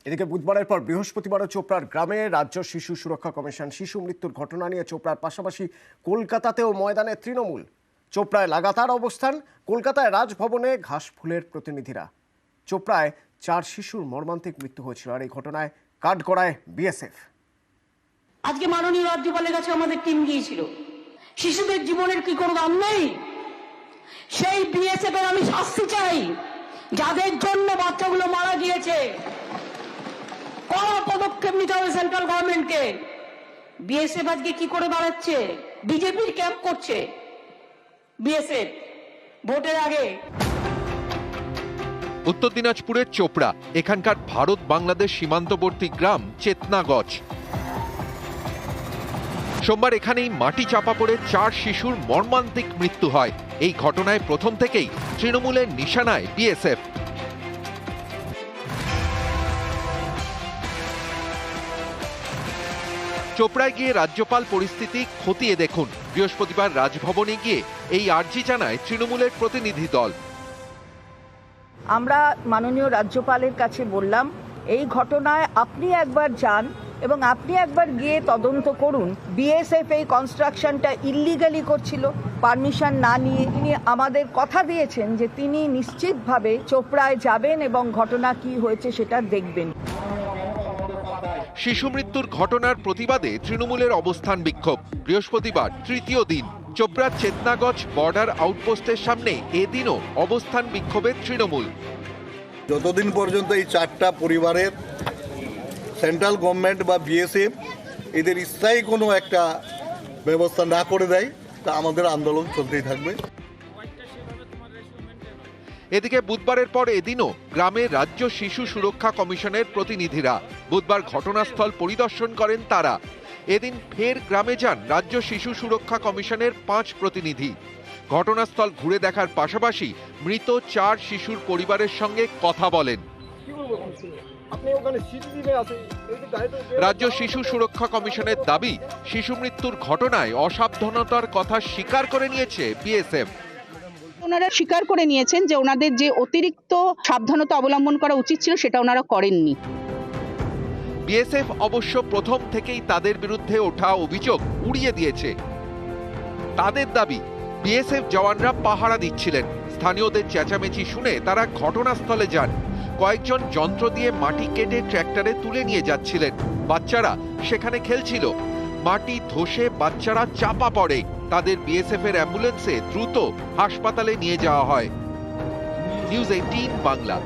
এদিকে বুধবারের পর বৃহস্পতিবারও চোপড়ার গ্রামে রাজ্য শিশু সুরক্ষা কমিশন শিশু মৃত্যুর ঘটনা নিয়ে চোপড়ার পাশাপাশি কলকাতাতেও ময়দানে তৃণমূল। চোপড়ায় লাগাতার অবস্থান, কলকাতায় রাজভবনে ঘাসফুলের প্রতিনিধিরা। চোপড়ায় 4 শিশুর মর্মান্তিক মৃত্যু হয়েছিল, আর এই ঘটনায় কাঠগড়ায় বিএসএফ। আজকে মাননীয় রাজ্যপালের কাছে আমাদের টিম গিয়েছিল। শিশুদের জীবনের কি কোনো দাম নেই? সেই বিএসএফ এর আমি শাস্তি চাই, যাদের জন্য বাচ্চাগুলো মারা গিয়েছে। কড়া পদক্ষেপ নিতে হবে সেন্ট্রাল গভর্নমেন্টকে। বিএসএফ আজকে কি করে বাড়াচ্ছে? বিজেপির ক্যাম্প করছে বিএসএফ ভোটের আগে। উত্তর দিনাজপুরের চোপড়া, এখানকার ভারত বাংলাদেশ সীমান্তবর্তী গ্রাম চেতনাগজ। সোমবার এখানেই মাটি চাপা পড়ে 4 শিশুর মর্মান্তিক মৃত্যু হয়। এই ঘটনায় প্রথম থেকেই তৃণমূলের নিশানায় বিএসএফ। চোপড়ায় গিয়ে রাজ্যপাল পরিস্থিতি খতিয়ে দেখুন। বৃহস্পতিবার রাজভবনে গিয়ে এই আর্জি জানায় তৃণমূলের প্রতিনিধি দল। আমরা মাননীয় রাজ্যপালের কাছে বললাম, এই ঘটনায় আপনি একবার যান এবং আপনি একবার গিয়ে তদন্ত করুন। বিএসএফ এই কনস্ট্রাকশনটা ইল্লিগালি করছিল, পারমিশন না নিয়ে। তিনি আমাদের কথা দিয়েছেন যে তিনি নিশ্চিতভাবে চোপড়ায় যাবেন এবং ঘটনা কি হয়েছে সেটা দেখবেন। শিশু মৃত্যুর ঘটনার প্রতিবাদে তৃণমূলের অবস্থান বিক্ষোভ। বৃহস্পতিবার তৃতীয় দিন চোপড়ার চেতনাগজ বর্ডার আউটপোস্টের সামনে এদিনও অবস্থান বিক্ষোভের তৃণমূল। যতদিন পর্যন্ত এই 4টা পরিবারের সেন্ট্রাল গভর্নমেন্ট বা বিএসএফ এদের স্থায়ী কোনো একটা ব্যবস্থা না করে দেয়, তা আমাদের আন্দোলন চলতেই থাকবে। এদিকে বুধবারের পর এদিনও গ্রামে রাজ্য শিশু সুরক্ষা কমিশনের প্রতিনিধিরা। বুধবার ঘটনাস্থল পরিদর্শন করেন তারা। এদিন ফের গ্রামে যান রাজ্য শিশু সুরক্ষা কমিশনের 5 প্রতিনিধি। ঘটনাস্থল ঘুরে দেখার পাশাপাশি মৃত 4 শিশুর পরিবারের সঙ্গে কথা বলেন। রাজ্য শিশু সুরক্ষা কমিশনের দাবি, শিশু মৃত্যুর ঘটনায় অসাবধানতার কথা স্বীকার করে নিয়েছে বিএসএফ। ওনারা স্বীকার করে নিয়েছেন যে ওনাদের যে অতিরিক্ত সাবধানতা অবলম্বন করা উচিত ছিল সেটা ওনারা করেননি। বিএসএফ অবশ্য প্রথম থেকেই তাদের বিরুদ্ধে ওঠা অভিযোগ উড়িয়ে দিয়েছে। তাদের দাবি, বিএসএফ জওয়ানরা পাহারা দিচ্ছিলেন। স্থানীয়দের চেঁচামেচি শুনে তারা ঘটনাস্থলে যান। কয়েকজন যন্ত্র দিয়ে মাটি কেটে ট্র্যাক্টরে তুলে নিয়ে যাচ্ছিলেন। বাচ্চারা সেখানে খেলছিল। মাটি ধসে বাচ্চারা চাপা পড়ে। তাদের বিএসএফ এর অ্যাম্বুলেন্সে দ্রুত হাসপাতালে নিয়ে যাওয়া হয়। নিউজ 18 বাংলা।